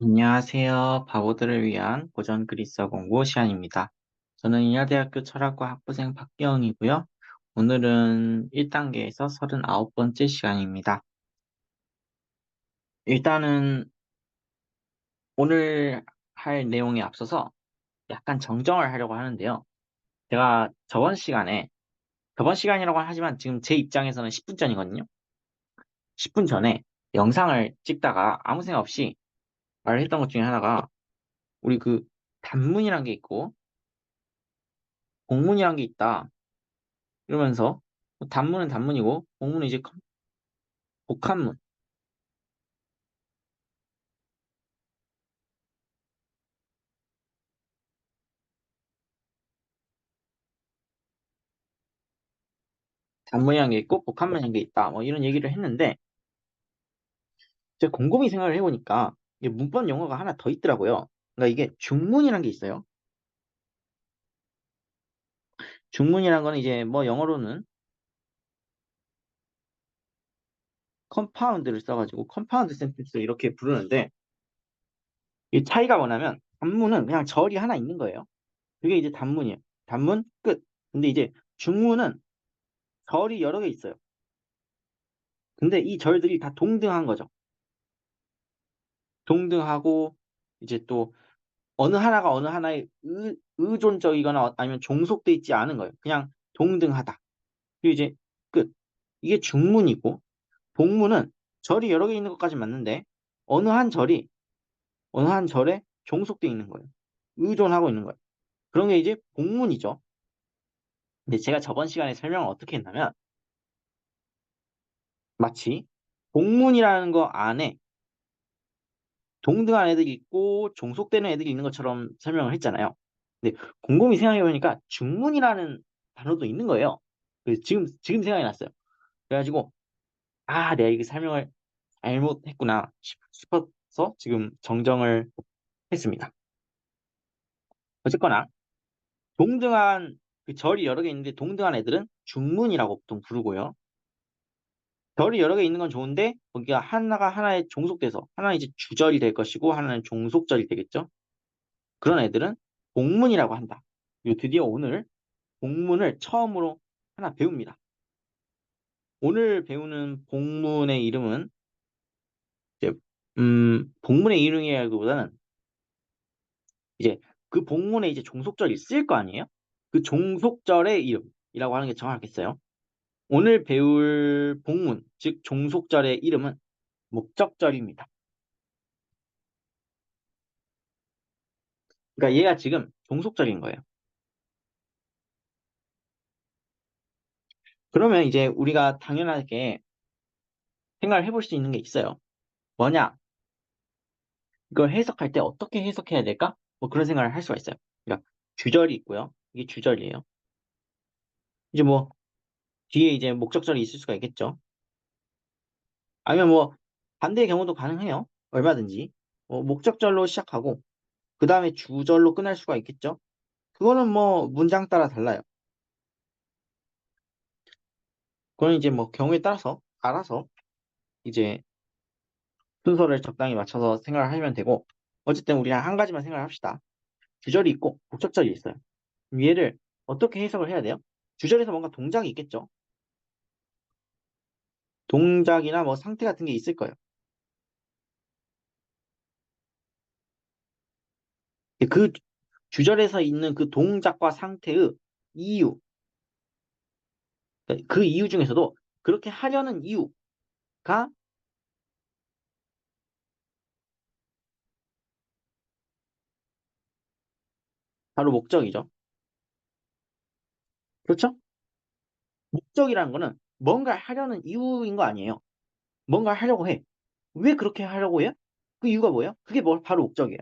안녕하세요. 바보들을 위한 고전 그리스어 공부 시간입니다. 저는 인하대학교 철학과 학부생 박기영이고요. 오늘은 1단계에서 39번째 시간입니다. 일단은 오늘 할 내용에 앞서서 약간 정정을 하려고 하는데요. 제가 저번 시간이라고 하지만 지금 제 입장에서는 10분 전이거든요. 10분 전에 영상을 찍다가 아무 생각 없이 말을 했던 것 중에 하나가 우리 그 단문이란 게 있고 복문이란 게 있다. 이러면서 단문은 단문이고 복문은 이제 복합문. 단문이란 게 있고 복합문이란 게 있다. 뭐 이런 얘기를 했는데 제가 곰곰이 생각을 해보니까 이게 문법 용어가 하나 더 있더라고요. 그러니까 이게 중문이란 게 있어요. 중문이란 거는 이제 뭐 영어로는 컴파운드를 써가지고 컴파운드 센텐스 이렇게 부르는데 이 차이가 뭐냐면 단문은 그냥 절이 하나 있는 거예요. 그게 이제 단문이에요. 단문 끝. 근데 이제 중문은 절이 여러 개 있어요. 근데 이 절들이 다 동등한 거죠. 동등하고 이제 또 어느 하나가 어느 하나에 의존적이거나 아니면 종속돼 있지 않은 거예요. 그냥 동등하다. 그리고 이제 끝. 이게 중문이고 복문은 절이 여러 개 있는 것까지 맞는데 어느 한 절이 어느 한 절에 종속돼 있는 거예요. 의존하고 있는 거예요. 그런 게 이제 복문이죠. 근데 제가 저번 시간에 설명을 어떻게 했냐면 마치 복문이라는 거 안에 동등한 애들이 있고 종속되는 애들이 있는 것처럼 설명을 했잖아요. 근데 곰곰이 생각해보니까 중문이라는 단어도 있는 거예요. 그래서 지금 생각이 났어요. 그래가지고, 아, 내가 이게 설명을 잘못했구나 싶어서 지금 정정을 했습니다. 어쨌거나, 동등한, 그 절이 여러 개 있는데 동등한 애들은 중문이라고 보통 부르고요. 절이 여러 개 있는 건 좋은데, 거기가 하나가 하나에 종속돼서, 하나는 이제 주절이 될 것이고, 하나는 종속절이 되겠죠. 그런 애들은 복문이라고 한다. 그리고 드디어 오늘 복문을 처음으로 하나 배웁니다. 오늘 배우는 복문의 이름은 이제 복문의 이름이라기보다는 이제 그 복문에 이제 종속절이 있을 거 아니에요? 그 종속절의 이름이라고 하는 게 정확하겠어요. 오늘 배울 복문, 즉 종속절의 이름은 목적절입니다. 그러니까 얘가 지금 종속절인 거예요. 그러면 이제 우리가 당연하게 생각을 해볼 수 있는 게 있어요. 뭐냐? 이걸 해석할 때 어떻게 해석해야 될까? 뭐 그런 생각을 할 수가 있어요. 그러니까 주절이 있고요. 이게 주절이에요. 이제 뭐 뒤에 이제 목적절이 있을 수가 있겠죠. 아니면 뭐 반대의 경우도 가능해요. 얼마든지. 목적절로 시작하고 그 다음에 주절로 끝날 수가 있겠죠. 그거는 뭐 문장 따라 달라요. 그건 이제 뭐 경우에 따라서 알아서 이제 순서를 적당히 맞춰서 생각을 하면 되고 어쨌든 우리 한 가지만 생각을 합시다. 주절이 있고 목적절이 있어요. 그럼 얘를 어떻게 해석을 해야 돼요? 주절에서 뭔가 동작이 있겠죠. 동작이나 뭐 상태 같은 게 있을 거예요. 그 주절에서 있는 그 동작과 상태의 이유, 그 이유 중에서도 그렇게 하려는 이유가 바로 목적이죠. 그렇죠? 목적이라는 거는 뭔가 하려는 이유인 거 아니에요. 뭔가 하려고 해. 왜 그렇게 하려고 해요? 그 이유가 뭐예요? 그게 뭐 바로 목적이에요.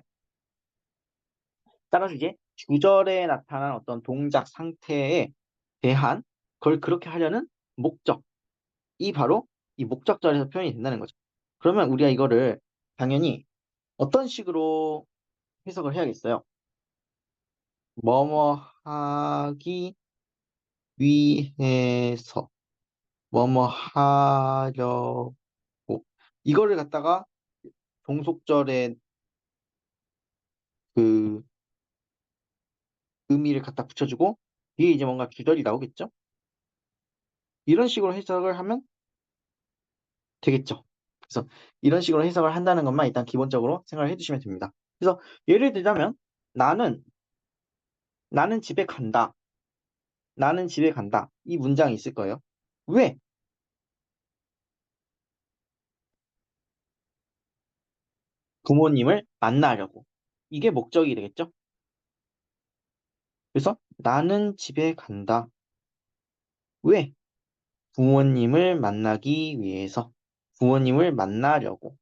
따라서 이제 주절에 나타난 어떤 동작 상태에 대한 그걸 그렇게 하려는 목적이 바로 이 목적절에서 표현이 된다는 거죠. 그러면 우리가 이거를 당연히 어떤 식으로 해석을 해야겠어요? 뭐뭐 하기 위해서 뭐뭐 하려고 이거를 갖다가 종속절에 그 의미를 갖다 붙여주고 뒤에 이제 뭔가 주절이 나오겠죠? 이런 식으로 해석을 하면 되겠죠. 그래서 이런 식으로 해석을 한다는 것만 일단 기본적으로 생각을 해주시면 됩니다. 그래서 예를 들자면 나는 나는 집에 간다. 나는 집에 간다. 이 문장이 있을 거예요. 왜? 부모님을 만나려고. 이게 목적이 되겠죠? 그래서 나는 집에 간다. 왜? 부모님을 만나기 위해서. 부모님을 만나려고.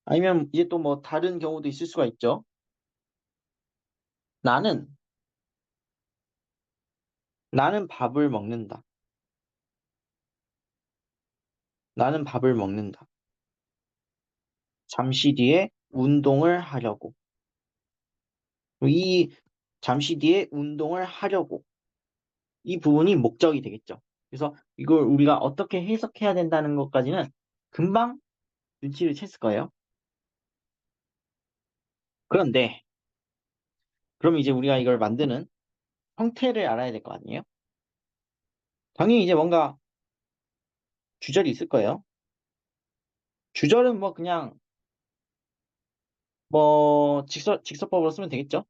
아니면 이제 또 뭐 다른 경우도 있을 수가 있죠. 나는, 나는 밥을 먹는다. 나는 밥을 먹는다. 잠시 뒤에 운동을 하려고. 이 잠시 뒤에 운동을 하려고. 이 부분이 목적이 되겠죠. 그래서 이걸 우리가 어떻게 해석해야 된다는 것까지는 금방 눈치를 챘을 거예요. 그런데, 그럼 이제 우리가 이걸 만드는 형태를 알아야 될 거 아니에요? 당연히 이제 뭔가 주절이 있을 거예요. 주절은 뭐 그냥 뭐 직설법으로 쓰면 되겠죠.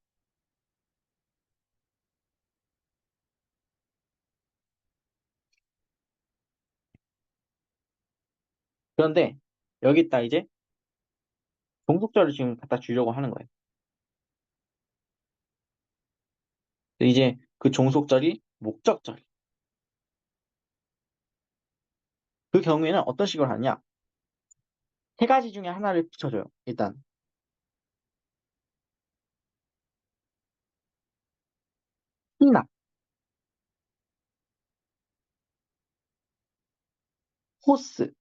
그런데 여기다 이제 종속절을 지금 갖다 주려고 하는 거예요. 이제 그 종속절이 목적절. 그 경우에는 어떤 식으로 하냐? 세 가지 중에 하나를 붙여줘요. 일단 희나, 호스,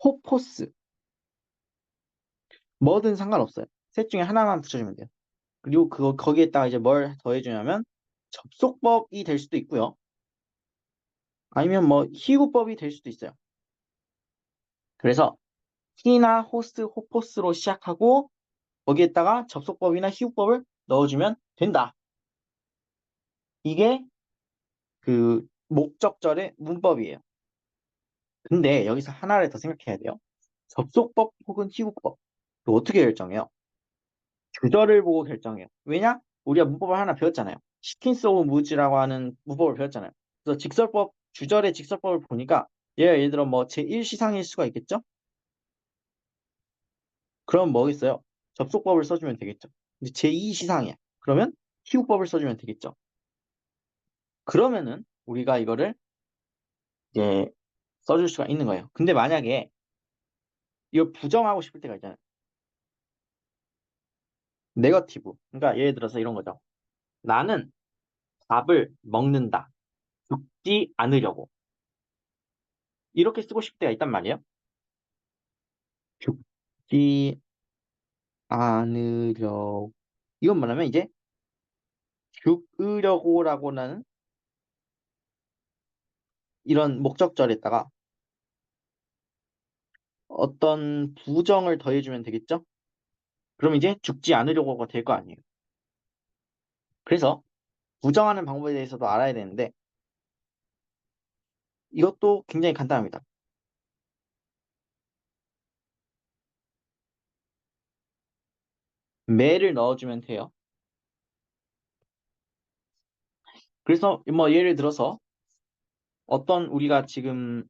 호포스 뭐든 상관없어요. 셋 중에 하나만 붙여주면 돼요. 그리고 그거 거기에다가 이제 뭘 더해주냐면 접속법이 될 수도 있고요. 아니면 뭐 희구법이 될 수도 있어요. 그래서 희나 호스, 호포스로 시작하고 거기에다가 접속법이나 희구법을 넣어주면 된다. 이게 그 목적절의 문법이에요. 근데 여기서 하나를 더 생각해야 돼요. 접속법 혹은 희구법. 이거 어떻게 결정해요? 주절을 보고 결정해요. 왜냐? 우리가 문법을 하나 배웠잖아요. 시킨스 오브 무즈라고 하는 문법을 배웠잖아요. 그래서 직설법, 주절의 직설법을 보니까 얘가 예를 들어 뭐 제1시상일 수가 있겠죠? 그럼 뭐겠어요? 접속법을 써주면 되겠죠. 근데 제2시상이야. 그러면 희구법을 써주면 되겠죠. 그러면은 우리가 이거를 이제 써줄 수가 있는 거예요. 근데 만약에 이걸 부정하고 싶을 때가 있잖아요. 네거티브. 그러니까 예를 들어서 이런 거죠. 나는 밥을 먹는다. 죽지 않으려고. 이렇게 쓰고 싶을 때가 있단 말이에요. 죽지 않으려고. 이건 뭐냐면 이제 죽으려고라고는 이런 목적절에다가 어떤 부정을 더해주면 되겠죠? 그럼 이제 죽지 않으려고가 될 거 아니에요. 그래서 부정하는 방법에 대해서도 알아야 되는데 이것도 굉장히 간단합니다. 매를 넣어주면 돼요. 그래서 뭐 예를 들어서 어떤 우리가 지금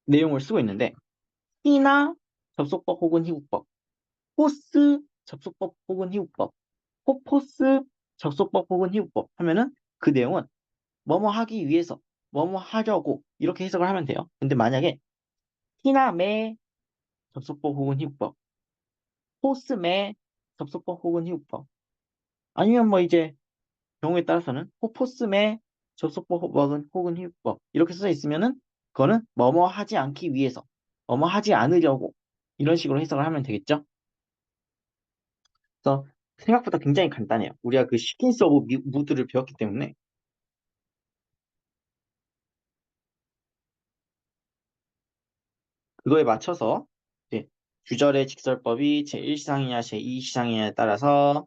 내용을 쓰고 있는데 이나 접속법 혹은 희구법, 포스 접속법 혹은 희구법, 포포스 접속법 혹은 희구법 하면은 그 내용은 뭐뭐 하기 위해서, 뭐뭐 하려고 이렇게 해석을 하면 돼요. 근데 만약에 히나 매 접속법 혹은 희구법, 포스 매 접속법 혹은 희구법 아니면 뭐 이제 경우에 따라서는 포포스 매 접속법 혹은 희구법 이렇게 써 있으면은 그거는 뭐뭐 하지 않기 위해서, 뭐뭐 하지 않으려고 이런 식으로 해석을 하면 되겠죠. 그래서 생각보다 굉장히 간단해요. 우리가 그 시킨스 오브 무드를 배웠기 때문에 그거에 맞춰서 이제 규절의 직설법이 제1시상이냐 제2시상이냐에 따라서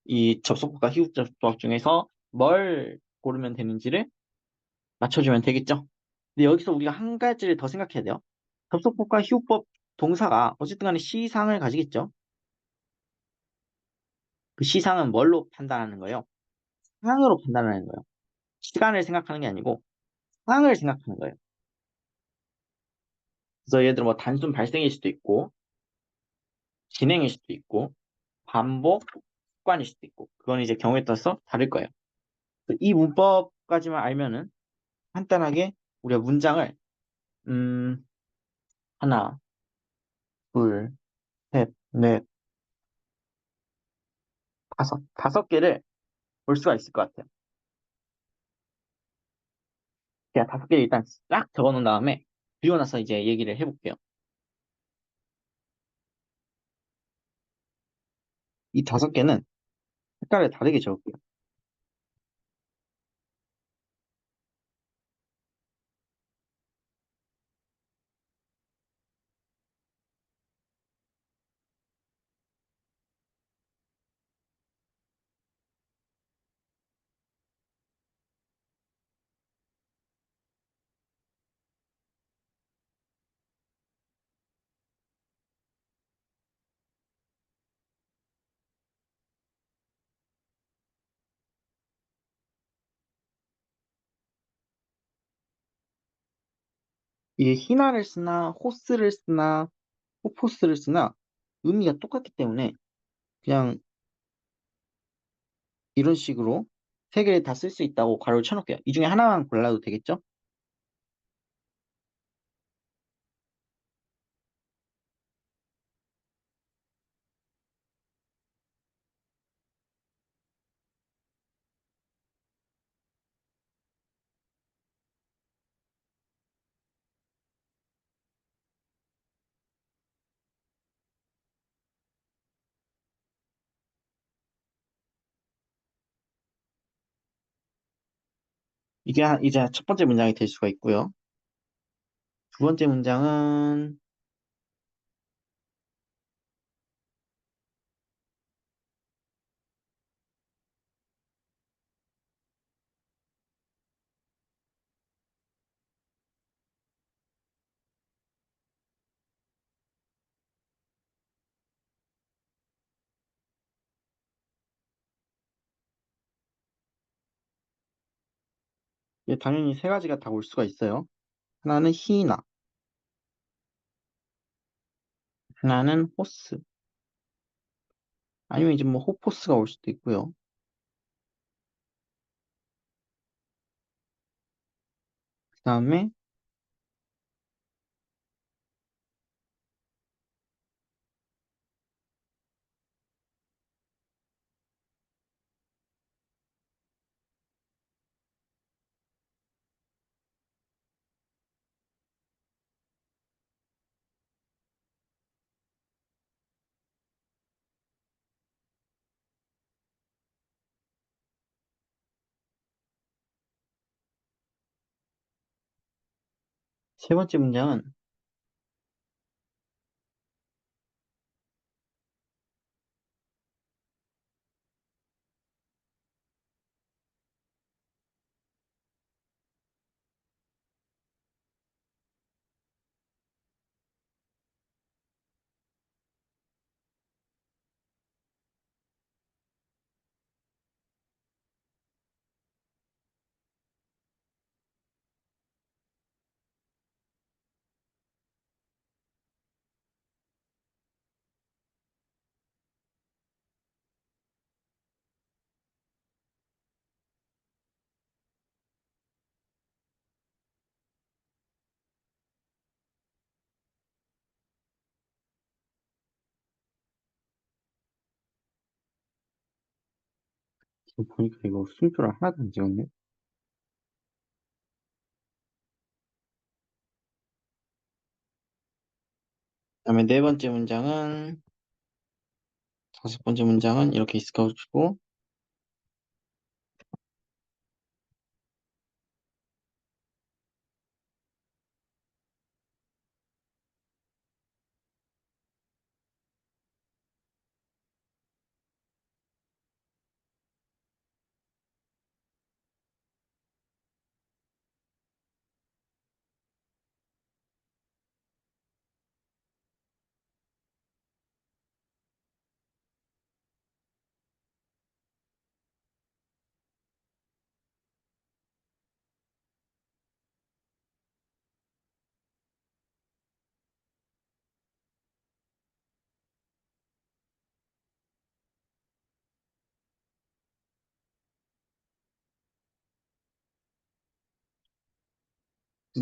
이 접속법과 희곡접속법 중에서 뭘 고르면 되는지를 맞춰주면 되겠죠. 근데 여기서 우리가 한 가지를 더 생각해야 돼요. 접속법과 희곡법 동사가 어쨌든 간에 시상을 가지겠죠. 그 시상은 뭘로 판단하는 거예요? 상황으로 판단하는 거예요. 시간을 생각하는 게 아니고 상황을 생각하는 거예요. 그래서 예를 들어 뭐 단순 발생일 수도 있고 진행일 수도 있고 반복 습관일 수도 있고 그건 이제 경우에 따라서 다를 거예요. 이 문법까지만 알면은 간단하게 우리가 문장을 음 하나, 둘, 셋, 넷, 다섯 개를 볼 수가 있을 것 같아요. 제가 다섯 개를 일단 싹 적어놓은 다음에 그리고 나서 이제 얘기를 해볼게요. 이 다섯 개는 색깔을 다르게 적을게요. 이게 히나를 쓰나 호스를 쓰나 호포스를 쓰나 의미가 똑같기 때문에 그냥 이런 식으로 세 개를 다 쓸 수 있다고 가로를 쳐놓을게요. 이 중에 하나만 골라도 되겠죠? 이게 이제 첫 번째 문장이 될 수가 있고요. 두 번째 문장은 당연히 세 가지가 다 올 수가 있어요. 하나는 히나, 하나는 호스, 아니면 이제 뭐 호포스가 올 수도 있고요. 그 다음에 세 번째 문장은 지금 보니까 이거 순서를 하나도 안 찍었네. 그다음에 네 번째 문장은 다섯 번째 문장은 이렇게 있을 것이고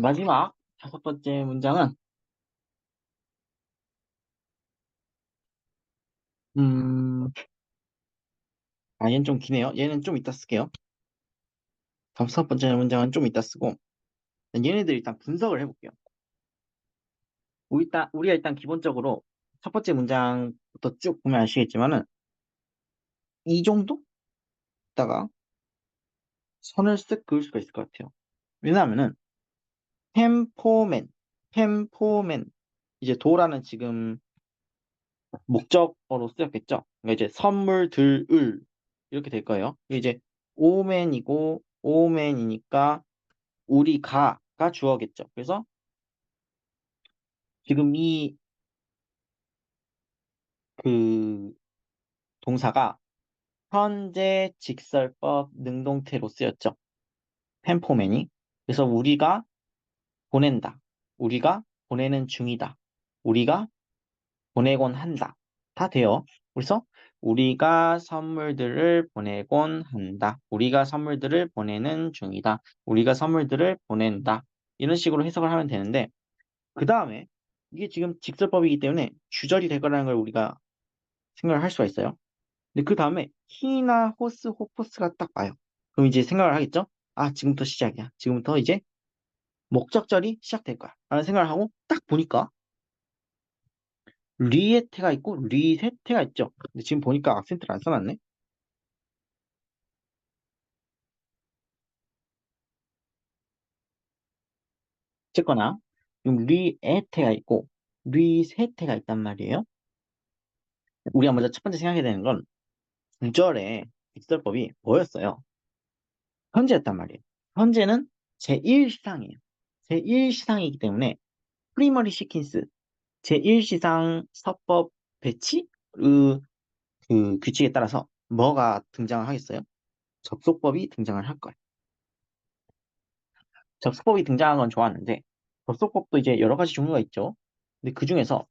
마지막 다섯 번째 문장은, 음, 얘는 좀 기네요. 얘는 좀 이따 쓸게요. 다섯 번째 문장은 좀 이따 쓰고, 얘네들 일단 분석을 해볼게요. 우리가 일단 기본적으로 첫 번째 문장부터 쭉 보면 아시겠지만은, 이 정도? 있다가 선을 쓱 그을 수가 있을 것 같아요. 왜냐하면은, 템포맨, 템포맨, 이제 도라는 지금 목적어로 쓰였겠죠? 그러니까 이제 선물들을 이렇게 될 거예요. 이제 오맨이고 오맨이니까 우리가가 주어겠죠. 그래서 지금 이 그 동사가 현재 직설법 능동태로 쓰였죠. 템포맨이. 그래서 우리가 보낸다. 우리가 보내는 중이다. 우리가 보내곤 한다. 다 돼요. 그래서 우리가 선물들을 보내곤 한다. 우리가 선물들을 보내는 중이다. 우리가 선물들을 보낸다. 이런 식으로 해석을 하면 되는데, 그 다음에 이게 지금 직설법이기 때문에 주절이 될 거라는 걸 우리가 생각을 할 수가 있어요. 근데 그 다음에 히나 호스 호포스가 딱 와요. 그럼 이제 생각을 하겠죠? 아, 지금부터 시작이야. 지금부터 이제 목적절이 시작될 거야. 라는 생각을 하고 딱 보니까 리에테가 있고 리세테가 있죠. 근데 지금 보니까 악센트를 안 써놨네. 어쨌거나 지금 리에테가 있고 리세테가 있단 말이에요. 우리가 먼저 첫 번째 생각해야 되는 건 구절의 직설법이 뭐였어요? 현재였단 말이에요. 현재는 제1시상이에요. 제1시상이기 때문에 프리머리 시킨스 제1시상 서법 배치 그 규칙에 따라서 뭐가 등장을 하겠어요? 접속법이 등장을 할 거예요. 접속법이 등장한 건 좋았는데 접속법도 이제 여러 가지 종류가 있죠. 근데 그 중에서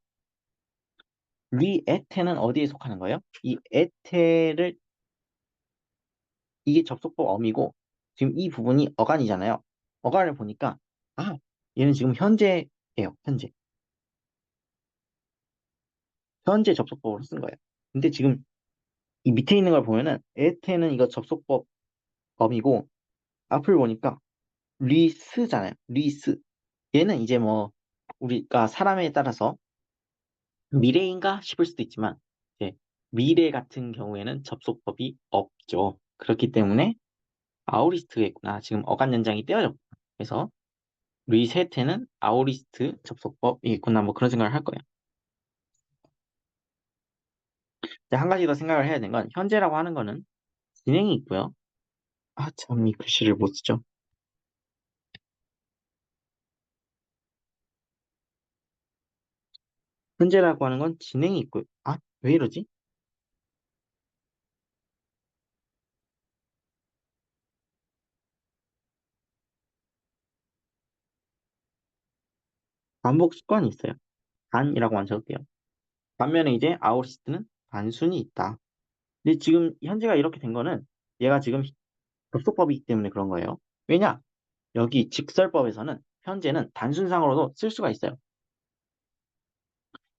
리에테는 어디에 속하는 거예요? 이 에테를 이게 접속법 어미고 지금 이 부분이 어간이잖아요. 어간을 보니까 아 얘는 지금 현재예요. 현재 접속법으로 쓴 거예요. 근데 지금 이 밑에 있는 걸 보면은 에테는 이거 접속법 어미고 앞을 보니까 리스잖아요. 리스. 얘는 이제 뭐 우리가 사람에 따라서 미래인가 싶을 수도 있지만 이제 미래 같은 경우에는 접속법이 없죠. 그렇기 때문에 아우리스트가 있구나. 지금 어간 연장이 떼어졌구나. 그래서 리셋에는 아우리스트 접속법이 있구나. 뭐 그런 생각을 할 거예요. 이제 한 가지 더 생각을 해야 되는 건 현재라고 하는 거는 진행이 있고요. 아, 참, 이 글씨를 못 쓰죠. 현재라고 하는 건 진행이 있고요. 아, 왜 이러지? 반복 습관이 있어요. 단이라고만 적을게요. 반면에 이제 아우리스트는 단순히 있다. 근데 지금 현재가 이렇게 된 거는 얘가 지금 접속법이기 때문에 그런 거예요. 왜냐? 여기 직설법에서는 현재는 단순상으로도 쓸 수가 있어요.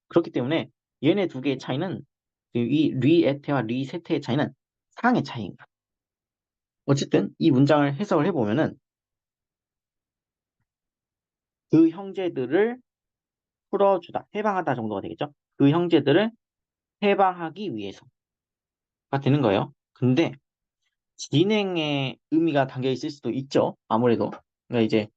그렇기 때문에 얘네 두 개의 차이는 이 리에테와 리세테의 차이는 상의 차이입니다. 어쨌든 이 문장을 해석을 해보면은 그 형제들을 풀어주다, 해방하다 정도가 되겠죠. 그 형제들을 해방하기 위해서가 되는 거예요. 근데 진행의 의미가 담겨 있을 수도 있죠. 아무래도. 그러니까 이제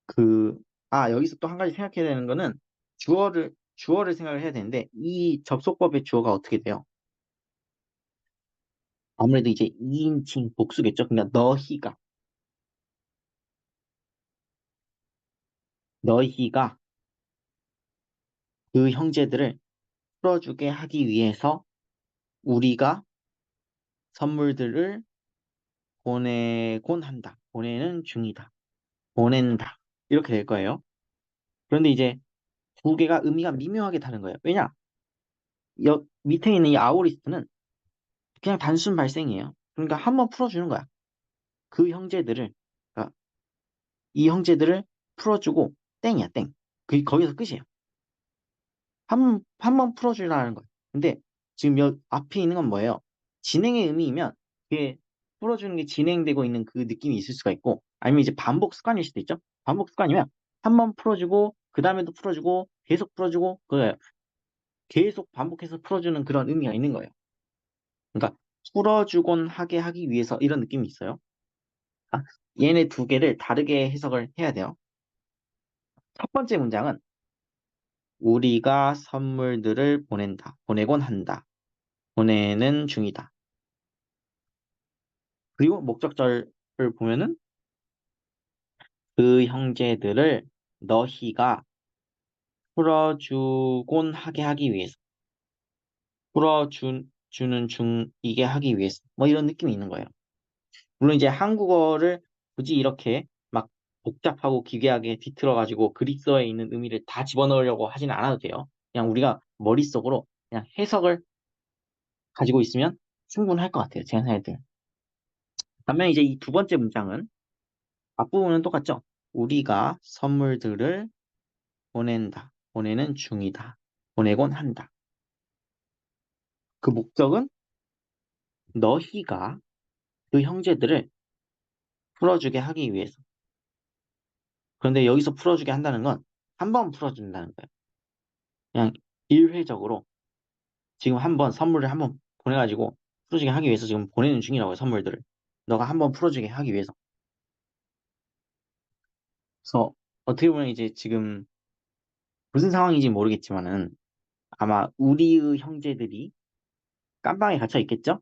그, 여기서 또 한 가지 생각해야 되는 거는 주어를 생각을 해야 되는데, 이 접속법의 주어가 어떻게 돼요? 아무래도 이제 2인칭 복수겠죠? 그러니까 너희가 그 형제들을 풀어주게 하기 위해서 우리가 선물들을 보내곤 한다. 보내는 중이다. 보낸다. 이렇게 될 거예요. 그런데 이제 두 개가 의미가 미묘하게 다른 거예요. 왜냐? 밑에 있는 이 아오리스트는 그냥 단순 발생이에요. 그러니까 한번 풀어주는 거야. 그 형제들을, 그러니까 이 형제들을 풀어주고 땡이야, 땡. 거기서 끝이에요. 한 번 풀어주려는 거예요. 근데 지금 앞에 있는 건 뭐예요? 진행의 의미이면 그게 풀어주는 게 진행되고 있는 그 느낌이 있을 수가 있고 아니면 이제 반복 습관일 수도 있죠. 반복 습관이면 한 번 풀어주고 그 다음에도 풀어주고 계속 풀어주고 그 계속 반복해서 풀어주는 그런 의미가 있는 거예요. 그러니까 풀어주곤 하게 하기 위해서 이런 느낌이 있어요. 아, 얘네 두 개를 다르게 해석을 해야 돼요. 첫 번째 문장은 우리가 선물들을 보낸다. 보내곤 한다. 보내는 중이다. 그리고 목적절을 보면은 그 형제들을 너희가 풀어주곤 하게 하기 위해서 주는 중이게 하기 위해서 뭐 이런 느낌이 있는 거예요. 물론 이제 한국어를 굳이 이렇게 막 복잡하고 기괴하게 뒤틀어가지고 그리스어에 있는 의미를 다 집어넣으려고 하지는 않아도 돼요. 그냥 우리가 머릿속으로 그냥 해석을 가지고 있으면 충분할 것 같아요. 제가 생각할 때. 반면 이제 이 두 번째 문장은 앞부분은 똑같죠. 우리가 선물들을 보낸다. 보내는 중이다. 보내곤 한다. 그 목적은 너희가 그 형제들을 풀어주게 하기 위해서. 그런데 여기서 풀어주게 한다는 건 한 번 풀어준다는 거예요. 그냥 일회적으로 지금 한 번 선물을 한 번 보내가지고 풀어주게 하기 위해서 지금 보내는 중이라고요. 선물들을. 너가 한 번 풀어주게 하기 위해서. 그래서 어떻게 보면 이제 지금 무슨 상황인지 모르겠지만은 아마 우리의 형제들이 깜방에 갇혀 있겠죠?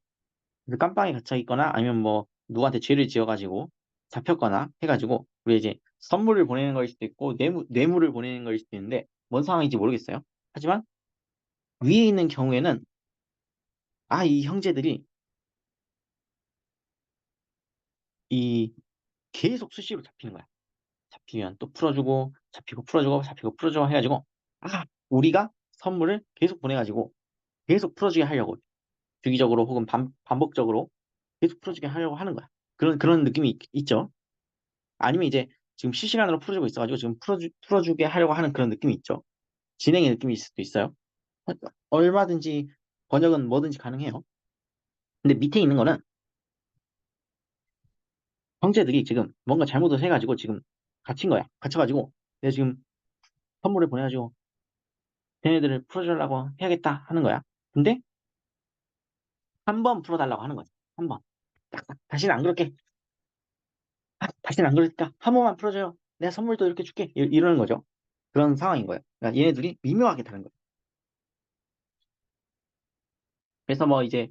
그래서 깜빵에 갇혀 있거나 아니면 뭐 누구한테 죄를 지어가지고 잡혔거나 해가지고 우리 이제 선물을 보내는 거일 수도 있고 뇌물을 보내는 거일 수도 있는데 뭔 상황인지 모르겠어요. 하지만 위에 있는 경우에는 이 형제들이 이 계속 수시로 잡히는 거야. 잡히면 또 풀어주고 잡히고 풀어주고 잡히고 풀어주고 해가지고 우리가 선물을 계속 보내가지고 계속 풀어주게 하려고 주기적으로 혹은 반복적으로 계속 풀어주게 하려고 하는 거야. 그런 느낌이 있죠. 아니면 이제 지금 실시간으로 풀어주고 있어가지고 지금 풀어주게 하려고 하는 그런 느낌이 있죠. 진행의 느낌이 있을 수도 있어요. 얼마든지 번역은 뭐든지 가능해요. 근데 밑에 있는 거는 형제들이 지금 뭔가 잘못을 해가지고 지금 갇힌 거야. 갇혀가지고 내가 지금 선물을 보내가지고 걔네들을 풀어주려고 해야겠다 하는 거야. 근데 한 번 풀어달라고 하는 거지. 한 번. 딱딱. 다시는 안 그럴게. 다시는 안 그러니까 한 번만 풀어줘요. 내가 선물도 이렇게 줄게. 이러는 거죠. 그런 상황인 거예요. 그러니까 얘네들이 미묘하게 다른 거예요. 그래서 뭐 이제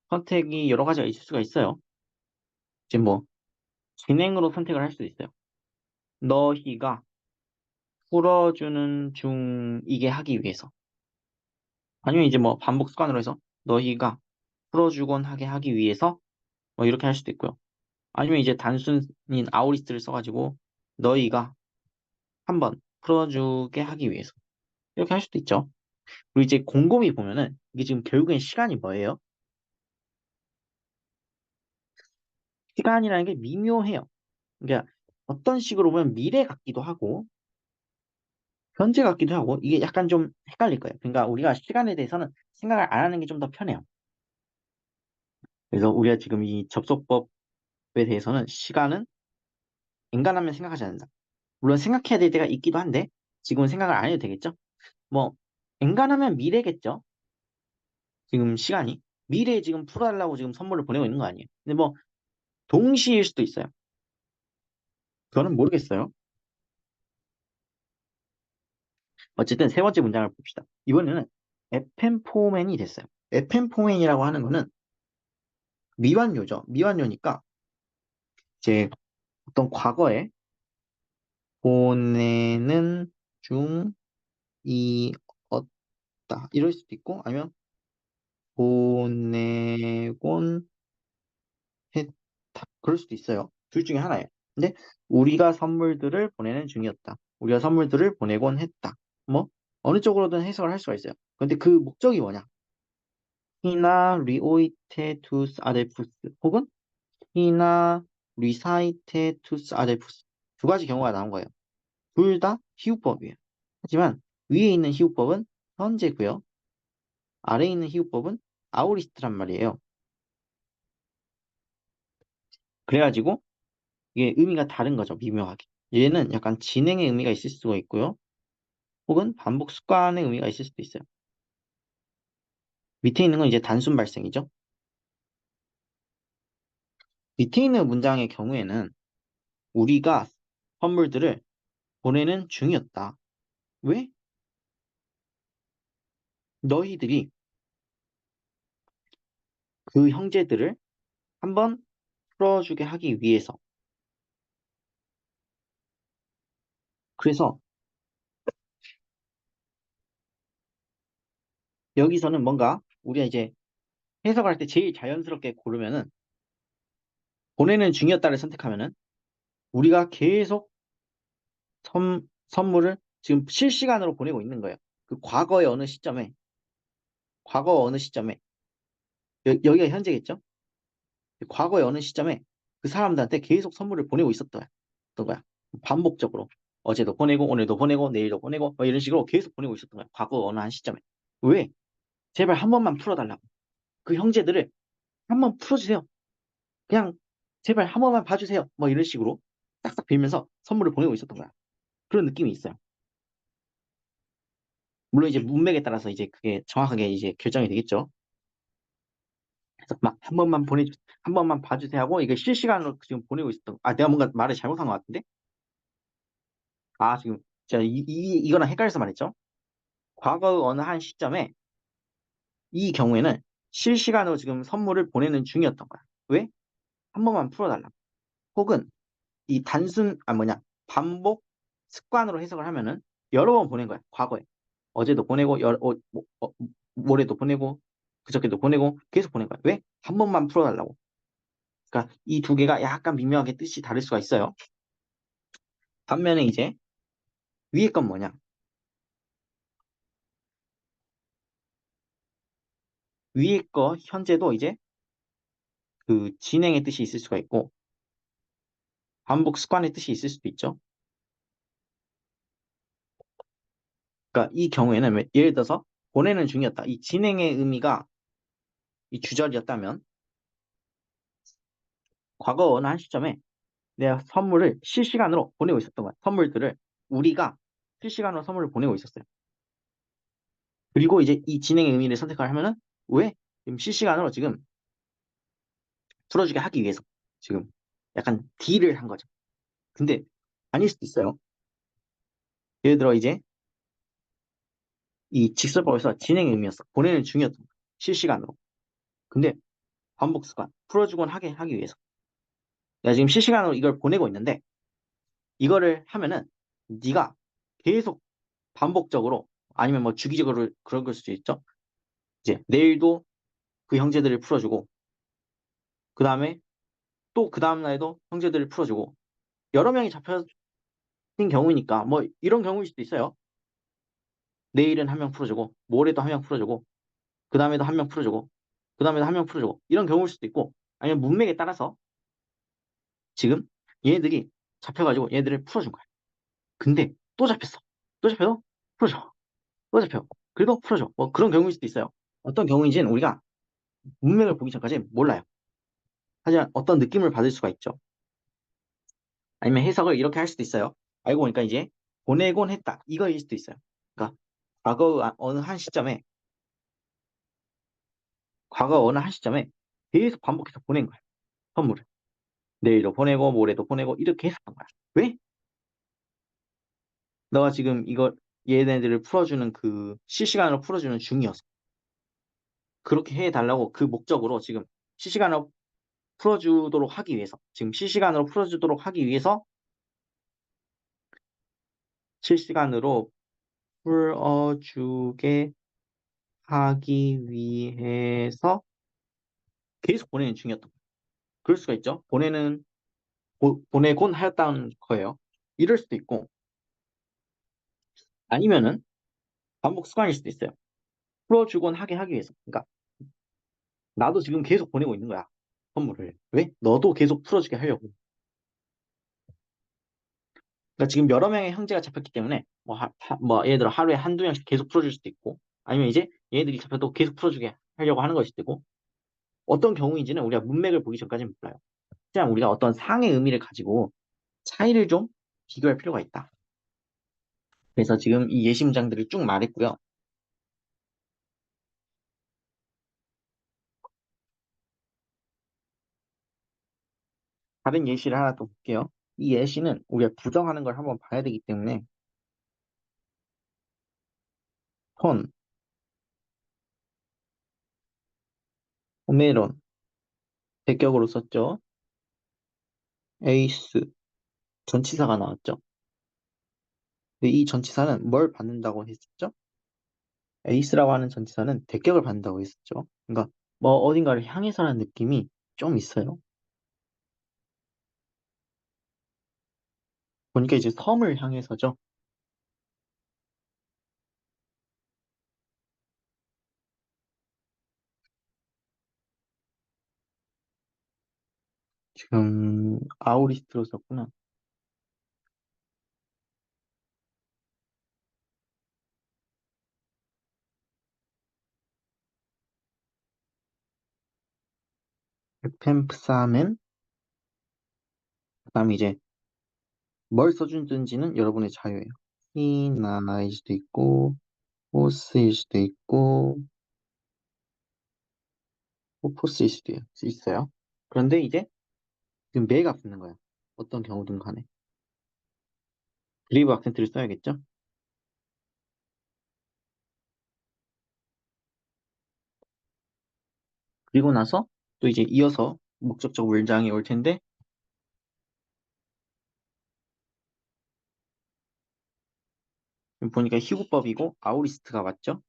선택이 여러 가지가 있을 수가 있어요. 지금 뭐 진행으로 선택을 할 수도 있어요. 너희가 풀어주는 중이게 하기 위해서. 아니면 이제 뭐 반복 습관으로 해서 너희가 풀어주곤 하게 하기 위해서 뭐 이렇게 할 수도 있고요. 아니면 이제 단순인 아우리스트를 써가지고 너희가 한번 풀어주게 하기 위해서 이렇게 할 수도 있죠. 그리고 이제 곰곰이 보면은 이게 지금 결국엔 시간이 뭐예요? 시간이라는 게 미묘해요. 그러니까 어떤 식으로 보면 미래 같기도 하고 현재 같기도 하고 이게 약간 좀 헷갈릴 거예요. 그러니까 우리가 시간에 대해서는 생각을 안 하는 게 좀 더 편해요. 그래서 우리가 지금 이 접속법에 대해서는 시간은 엔간하면 생각하지 않는다. 물론 생각해야 될 때가 있기도 한데 지금은 생각을 안 해도 되겠죠? 뭐 엔간하면 미래겠죠? 지금 시간이 미래에 지금 풀어달라고 지금 선물을 보내고 있는 거 아니에요? 근데 뭐 동시일 수도 있어요. 그거는 모르겠어요. 어쨌든 세 번째 문장을 봅시다. 이번에는 에펜포맨이 됐어요. 에펜포맨이라고 하는 거는 미완료죠. 미완료니까 이제 어떤 과거에 보내는 중이었다. 이럴 수도 있고 아니면 보내곤 했다. 그럴 수도 있어요. 둘 중에 하나예요. 근데 우리가 선물들을 보내는 중이었다. 우리가 선물들을 보내곤 했다. 뭐 어느 쪽으로든 해석을 할 수가 있어요. 근데 그 목적이 뭐냐? 히나 리오이테 투스 아델푸스 혹은 히나 리사이테 투스 아델푸스 두 가지 경우가 나온 거예요. 둘 다 희우법이에요. 하지만 위에 있는 희우법은 현재고요. 아래에 있는 희우법은 아우리스트란 말이에요. 그래가지고 이게 의미가 다른 거죠. 미묘하게. 얘는 약간 진행의 의미가 있을 수가 있고요. 혹은 반복 습관의 의미가 있을 수도 있어요. 밑에 있는 건 이제 단순 발생이죠. 밑에 있는 문장의 경우에는 우리가 선물들을 보내는 중이었다. 왜? 너희들이 그 형제들을 한번 풀어주게 하기 위해서. 그래서 여기서는 뭔가 우리가 이제 해석할 때 제일 자연스럽게 고르면은 보내는 중이었다를 선택하면은 우리가 계속 선물을 지금 실시간으로 보내고 있는 거예요. 그 과거 어느 시점에 여기가 현재겠죠? 과거의 어느 시점에 그 사람들한테 계속 선물을 보내고 있었던 거야. 반복적으로. 어제도 보내고, 오늘도 보내고, 내일도 보내고, 뭐 이런 식으로 계속 보내고 있었던 거야. 과거 어느 한 시점에. 왜? 제발 한 번만 풀어달라고. 그 형제들을 한 번 풀어주세요. 그냥 제발 한 번만 봐주세요. 뭐 이런 식으로 딱딱 빌면서 선물을 보내고 있었던 거야. 그런 느낌이 있어요. 물론 이제 문맥에 따라서 이제 그게 정확하게 이제 결정이 되겠죠. 그래서 막 한 번만 봐주세요 하고 이게 실시간으로 지금 보내고 내가 뭔가 말을 잘못한 것 같은데? 지금 제가 이거랑 헷갈려서 말했죠. 과거 어느 한 시점에 이 경우에는 실시간으로 지금 선물을 보내는 중이었던 거야. 왜? 한 번만 풀어달라. 혹은 이 반복 습관으로 해석을 하면은 여러 번 보낸 거야. 과거에. 어제도 보내고, 모레도 보내고, 그저께도 보내고, 계속 보낸 거야. 왜? 한 번만 풀어달라고. 그러니까 이 두 개가 약간 미묘하게 뜻이 다를 수가 있어요. 반면에 이제 위에 건 뭐냐? 위에 거 현재도 이제 그 진행의 뜻이 있을 수가 있고, 반복 습관의 뜻이 있을 수도 있죠. 그러니까 이 경우에는 예를 들어서 보내는 중이었다. 이 진행의 의미가 이 주절이었다면 과거 어느 한 시점에 내가 선물을 실시간으로 보내고 있었던 거야. 선물들을 우리가 실시간으로 선물을 보내고 있었어요. 그리고 이제 이 진행의 의미를 선택을 하면은 왜? 지금 실시간으로 지금 풀어주게 하기 위해서 지금 약간 딜을 한 거죠. 근데 아닐 수도 있어요. 예를 들어 이제 이 직설법에서 진행의 의미였어. 보내는 중이었던 거야. 실시간으로. 근데 반복 습관 풀어주곤 하기 위해서. 내가 지금 실시간으로 이걸 보내고 있는데 이거를 하면은 네가 계속 반복적으로 아니면 뭐 주기적으로 그런 걸 수도 있죠. 이제 내일도 그 형제들을 풀어주고 그 다음에 또 그 다음 날에도 형제들을 풀어주고 여러 명이 잡혀진 경우니까 뭐 이런 경우일 수도 있어요. 내일은 한 명 풀어주고 모레도 한 명 풀어주고 그 다음에도 한 명 풀어주고 그 다음에도 한 명 풀어주고 이런 경우일 수도 있고 아니면 문맥에 따라서 지금 얘네들이 잡혀가지고 얘네들을 풀어준 거야. 근데 또 잡혔어. 또 잡혀도 풀어줘. 또 잡혀. 그래도 풀어줘. 뭐 그런 경우일 수도 있어요. 어떤 경우인지는 우리가 문맥을 보기 전까지 몰라요. 하지만 어떤 느낌을 받을 수가 있죠. 아니면 해석을 이렇게 할 수도 있어요. 알고 보니까 이제 보내곤 했다. 이거일 수도 있어요. 그러니까 어느 한 시점에 과거 어느 한 시점에 계속 반복해서 보낸 거야. 선물을. 내일도 보내고 모레도 보내고 이렇게 했었던 거야. 왜? 너가 지금 이걸 얘네들을 풀어주는 그 실시간으로 풀어주는 중이어서 그렇게 해달라고 그 목적으로 지금 실시간으로 풀어주도록 하기 위해서 지금 실시간으로 풀어주도록 하기 위해서 실시간으로 풀어주게 하기 위해서 계속 보내는 중이었던 거예요. 그럴 수가 있죠. 보내곤 하였다는 거예요. 이럴 수도 있고 아니면은 반복 습관일 수도 있어요. 풀어주곤 하기 위해서. 그러니까 나도 지금 계속 보내고 있는 거야. 선물을. 왜? 너도 계속 풀어주게 하려고. 그러니까 지금 여러 명의 형제가 잡혔기 때문에 뭐 예를 들어 하루에 한두 명씩 계속 풀어줄 수도 있고 아니면 이제 얘들이 잡혀도 계속 풀어주게 하려고 하는 것일 테고 어떤 경우인지는 우리가 문맥을 보기 전까지는 몰라요. 그냥 우리가 어떤 상의 의미를 가지고 차이를 좀 비교할 필요가 있다. 그래서 지금 이 예시 문장들을 쭉 말했고요. 다른 예시를 하나 또 볼게요. 이 예시는 우리가 부정하는 걸 한번 봐야 되기 때문에 폰, 오메론, 대격으로 썼죠. 에이스, 전치사가 나왔죠. 근데 이 전치사는 뭘 받는다고 했었죠? 에이스라고 하는 전치사는 대격을 받는다고 했었죠. 그러니까 뭐 어딘가를 향해서라는 느낌이 좀 있어요. 보니까 이제 섬을 향해서죠. 지금 아우리스트로 썼구나. 펜프사멘 그다음에 이제 뭘 써준지는 여러분의 자유예요. 히나일 수도 있고 포스일 수도 있고 포스일 수도 있어요. 그런데 이제 지금 매가 붙는 거예요. 어떤 경우든 간에. 그리브 악센트를 써야겠죠? 그리고 나서 또 이제 이어서 목적적 문장이 올 텐데 보니까 희구법이고 아우리스트가 맞죠?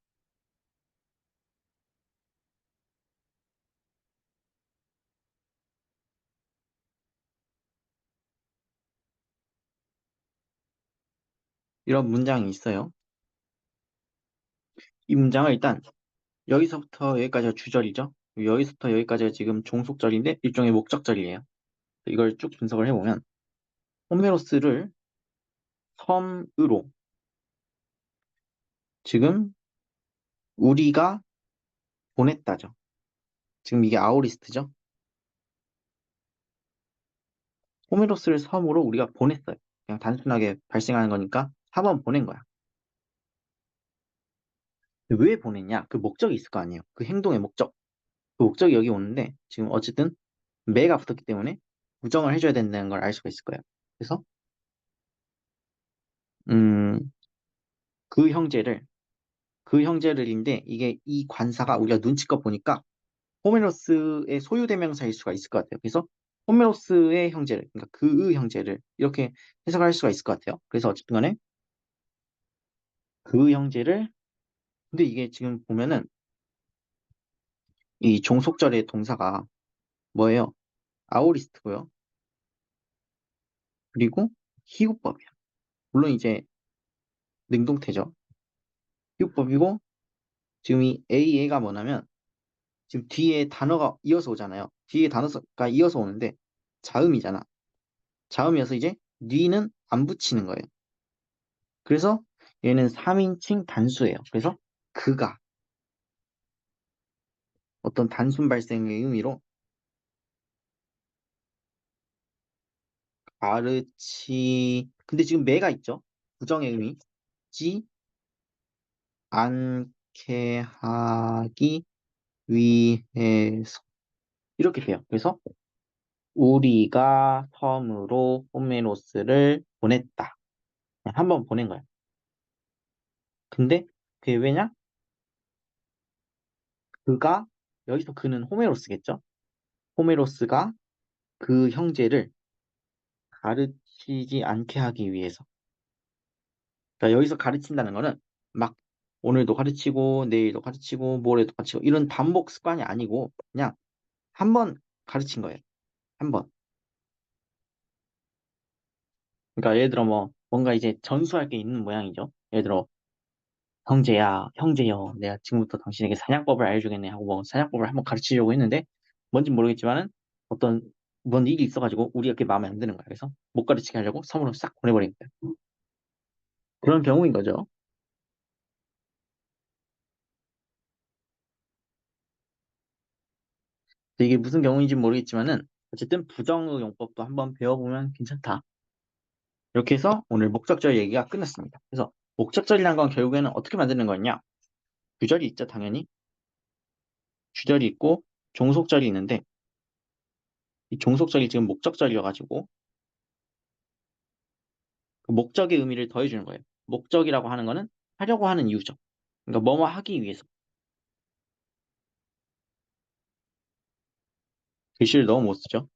이런 문장이 있어요. 이 문장을 일단 여기서부터 여기까지가 주절이죠. 여기서부터 여기까지가 지금 종속절인데 일종의 목적절이에요. 이걸 쭉 분석을 해보면 호메로스를 섬으로 지금 우리가 보냈다죠. 지금 이게 아우리스트죠. 호메로스를 섬으로 우리가 보냈어요. 그냥 단순하게 발생하는 거니까 4번 보낸 거야. 왜 보냈냐? 그 목적이 있을 거 아니에요. 그 행동의 목적. 그 목적이 여기 오는데 지금 어쨌든 매가 붙었기 때문에 부정을 해줘야 된다는 걸 알 수가 있을 거예요. 그래서 음, 그 형제를 그 형제를인데 이게 이 관사가 우리가 눈치껏 보니까 호메로스의 소유대명사일 수가 있을 것 같아요. 그래서 호메로스의 형제를 그러니까 그의 형제를 이렇게 해석할 수가 있을 것 같아요. 그래서 어쨌든 간에 그 형제를 근데 이게 지금 보면은 이 종속절의 동사가 뭐예요? 아오리스트고요. 그리고 희구법이야. 물론 이제 능동태죠. 희구법이고 지금 이 A가 뭐냐면 지금 뒤에 단어가 이어서 오잖아요. 뒤에 단어가 이어서 오는데 자음이잖아. 자음이어서 이제 뉘는 안 붙이는 거예요. 그래서 얘는 3인칭 단수예요. 그래서 그가 어떤 단순 발생의 의미로 근데 지금 매가 있죠. 부정의 의미 지 않게 하기 위해서 이렇게 돼요. 그래서 우리가 섬으로 호메로스를 보냈다. 그냥 한 번 보낸 거야. 근데 그게 왜냐? 그가 여기서 그는 호메로스겠죠? 호메로스가 그 형제를 가르치지 않게 하기 위해서. 그러니까 여기서 가르친다는 거는 막 오늘도 가르치고 내일도 가르치고 모레도 가르치고 이런 반복 습관이 아니고 그냥 한 번 가르친 거예요. 한 번. 그러니까 예를 들어 뭐 뭔가 이제 전수할 게 있는 모양이죠. 예를 들어 형제야, 형제여, 내가 지금부터 당신에게 사냥법을 알려주겠네 하고 뭐 사냥법을 한번 가르치려고 했는데 뭔진 모르겠지만은 어떤 뭔 일이 있어가지고 우리가 그게 마음에 안 드는 거야. 그래서 못 가르치게 하려고 섬으로 싹 보내버린 거야. 그런 경우인 거죠. 근데 이게 무슨 경우인지 모르겠지만은 어쨌든 부정의 용법도 한번 배워보면 괜찮다. 이렇게 해서 오늘 목적절 얘기가 끝났습니다. 그래서 목적절이란 건 결국에는 어떻게 만드는 거냐? 주절이 있죠, 당연히. 주절이 있고 종속절이 있는데 이 종속절이 지금 목적절이어가지고 그 목적의 의미를 더해주는 거예요. 목적이라고 하는 거는 하려고 하는 이유죠. 그러니까 뭐뭐 하기 위해서. 글씨를 너무 못 쓰죠.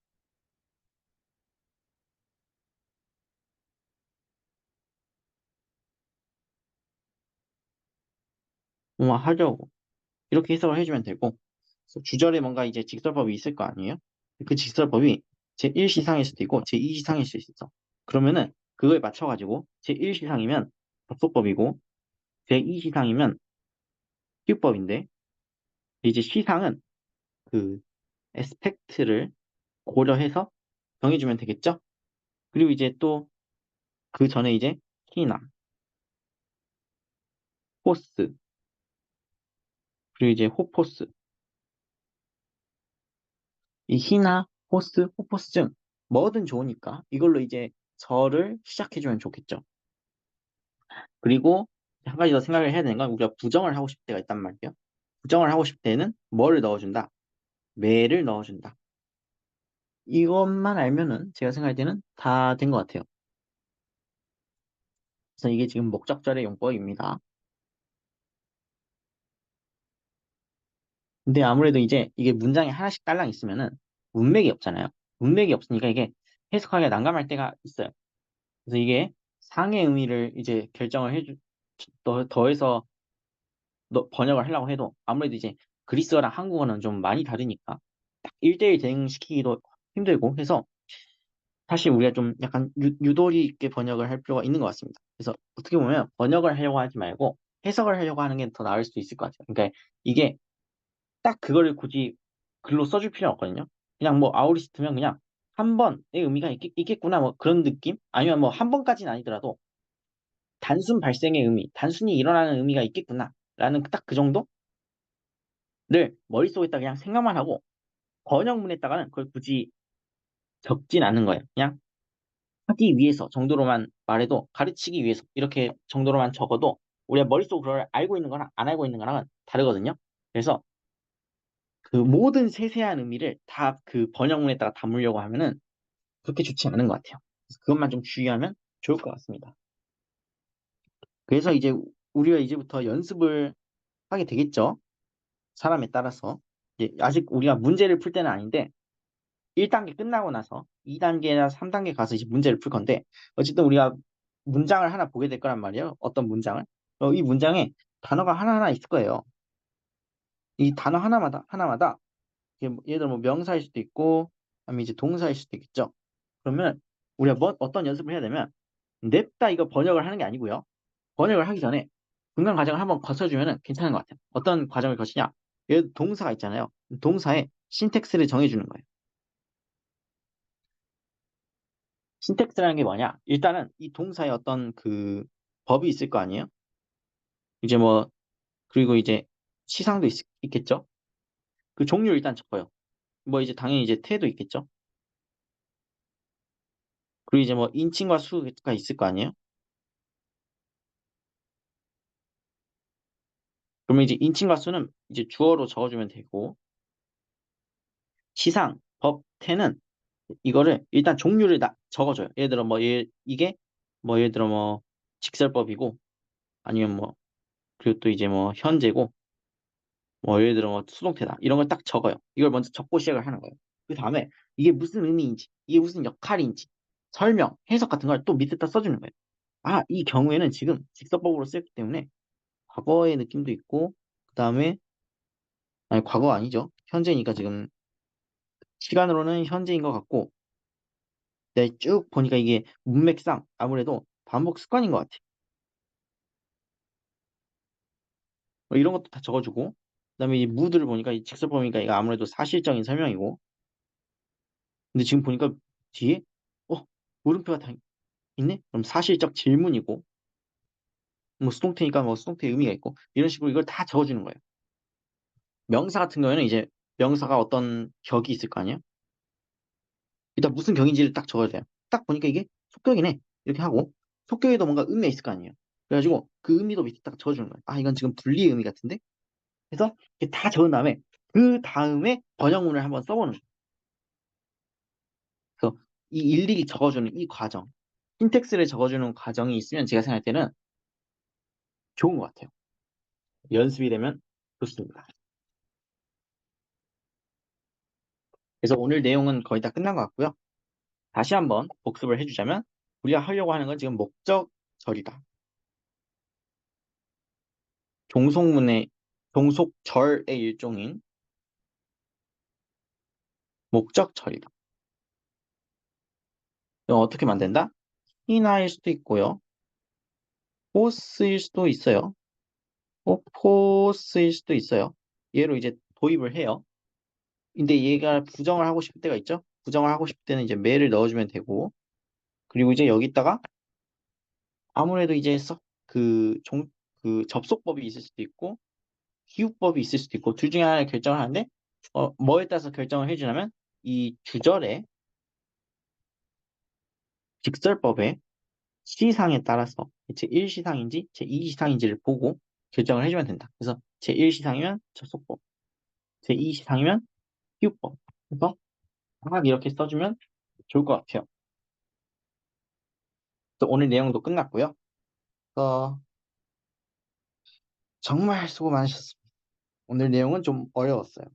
뭐뭐 하려고. 이렇게 해석을 해주면 되고 그래서 주절에 뭔가 이제 직설법이 있을 거 아니에요? 그 직설법이 제1시상일 수도 있고 제2시상일 수도 있어. 그러면은 그거에 맞춰가지고 제1시상이면 접속법이고 제2시상이면 피읍법인데 이제 시상은 그 에스펙트를 고려해서 정해주면 되겠죠? 그리고 이제 또 그 전에 이제 키나 포스 그리고 이제 호포스 이 히나 포스 호포스 중 뭐든 좋으니까 이걸로 이제 절을 시작해주면 좋겠죠. 그리고 한 가지 더 생각을 해야 되는 건 우리가 부정을 하고 싶을 때가 있단 말이에요. 부정을 하고 싶을 때는 뭐를 넣어준다? 매를 넣어준다. 이것만 알면은 제가 생각할 때는 다 된 것 같아요. 그래서 이게 지금 목적절의 용법입니다. 근데 아무래도 이제 이게 문장에 하나씩 딸랑 있으면은 문맥이 없잖아요. 문맥이 없으니까 이게 해석하기가 난감할 때가 있어요. 그래서 이게 상의 의미를 이제 결정을 더해서 번역을 하려고 해도 아무래도 이제 그리스어랑 한국어는 좀 많이 다르니까 딱 1대1 대응시키기도 힘들고 해서 사실 우리가 좀 약간 유도리 있게 번역을 할 필요가 있는 것 같습니다. 그래서 어떻게 보면 번역을 하려고 하지 말고 해석을 하려고 하는 게 더 나을 수도 있을 것 같아요. 그러니까 이게 딱 그거를 굳이 글로 써줄 필요는 없거든요. 그냥 뭐 아우리스트면 그냥 한 번의 의미가 있겠구나 뭐 그런 느낌? 아니면 뭐 한 번까지는 아니더라도 단순 발생의 의미, 단순히 일어나는 의미가 있겠구나 라는 딱 그 정도를 머릿속에다 그냥 생각만 하고 번역문에다가는 그걸 굳이 적진 않은 거예요. 그냥 하기 위해서 정도로만 말해도 가르치기 위해서 이렇게 정도로만 적어도 우리가 머릿속으로 그걸 알고 있는 거랑 안 알고 있는 거랑은 다르거든요. 그래서 그 모든 세세한 의미를 다 그 번역문에다가 담으려고 하면은 그렇게 좋지 않은 것 같아요. 그래서 그것만 좀 주의하면 좋을 것 같습니다. 그래서 이제 우리가 이제부터 연습을 하게 되겠죠. 사람에 따라서. 이제 아직 우리가 문제를 풀 때는 아닌데 1단계 끝나고 나서 2단계나 3단계 가서 이제 문제를 풀 건데 어쨌든 우리가 문장을 하나 보게 될 거란 말이에요. 어떤 문장을. 이 문장에 단어가 하나하나 있을 거예요. 이 단어 하나마다 이게 예를 들어 뭐 명사일 수도 있고 아니면 이제 동사일 수도 있겠죠. 그러면 우리가 어떤 연습을 해야 되면 냅다 이거 번역을 하는 게 아니고요. 번역을 하기 전에 중간 과정을 한번 거쳐주면 괜찮은 것 같아요. 어떤 과정을 거치냐? 예를 들어 동사가 있잖아요. 동사의 신텍스를 정해주는 거예요. 신텍스라는 게 뭐냐? 일단은 이 동사에 어떤 그 법이 있을 거 아니에요? 이제 뭐 그리고 이제 시상도 있겠죠? 그 종류 일단 적어요. 뭐 이제 당연히 이제 태도 있겠죠? 그리고 이제 뭐 인칭과 수가 있을 거 아니에요? 그러면 이제 인칭과 수는 이제 주어로 적어주면 되고 시상, 법, 태는 이거를 일단 종류를 다 적어줘요. 예를 들어 뭐 이게 뭐 예를 들어 뭐 직설법이고 아니면 뭐 그리고 또 이제 뭐 현재고 뭐 예를 들어 뭐 수동태다 이런 걸 딱 적어요. 이걸 먼저 적고 시작을 하는 거예요. 그 다음에 이게 무슨 의미인지 이게 무슨 역할인지 설명, 해석 같은 걸 또 밑에다 써주는 거예요. 아, 이 경우에는 지금 직설법으로 쓰였기 때문에 과거의 느낌도 있고 그 다음에 아니 과거 아니죠. 현재니까 지금 시간으로는 현재인 것 같고 네, 쭉 보니까 이게 문맥상 아무래도 반복 습관인 것 같아요. 뭐 이런 것도 다 적어주고 그다음에 이 무드를 보니까 이 직설법이니까 이거 아무래도 사실적인 설명이고 근데 지금 보니까 뒤에 어 물음표가 다 있네? 그럼 사실적 질문이고 뭐 수동태니까 뭐 수동태의 의미가 있고 이런 식으로 이걸 다 적어주는 거예요. 명사 같은 경우에는 이제 명사가 어떤 격이 있을 거 아니에요? 일단 무슨 격인지를 딱 적어야 돼요. 딱 보니까 이게 속격이네. 이렇게 하고 속격에도 뭔가 의미가 있을 거 아니에요. 그래가지고 그 의미도 밑에 딱 적어주는 거예요. 아 이건 지금 분리의 의미 같은데? 그래서 이렇게 다 적은 다음에 그 다음에 번역문을 한번 써보는 거예요. 그래서 이 일일이 적어주는 이 과정, 신텍스를 적어주는 과정이 있으면 제가 생각할 때는 좋은 것 같아요. 연습이 되면 좋습니다. 그래서 오늘 내용은 거의 다 끝난 것 같고요. 다시 한번 복습을 해주자면 우리가 하려고 하는 건 지금 목적절이다. 종속문의 종속절의 일종인 목적절이다. 이거 어떻게 만든다? 히나일 수도 있고요. 포스일 수도 있어요. 포스일 수도 있어요. 얘로 이제 도입을 해요. 근데 얘가 부정을 하고 싶을 때가 있죠? 부정을 하고 싶을 때는 이제 매를 넣어주면 되고, 그리고 이제 여기다가 아무래도 이제 그 접속법이 있을 수도 있고, 기후법이 있을 수도 있고, 둘 중에 하나를 결정을 하는데, 뭐에 따라서 결정을 해주냐면, 이 주절의 직설법의 시상에 따라서 제1시상인지 제2시상인지를 보고 결정을 해주면 된다. 그래서 제1시상이면 접속법, 제2시상이면 기후법. 그래서 막 이렇게 써주면 좋을 것 같아요. 그래서 오늘 내용도 끝났고요. 어, 정말 수고 많으셨습니다. 오늘 내용은 좀 어려웠어요.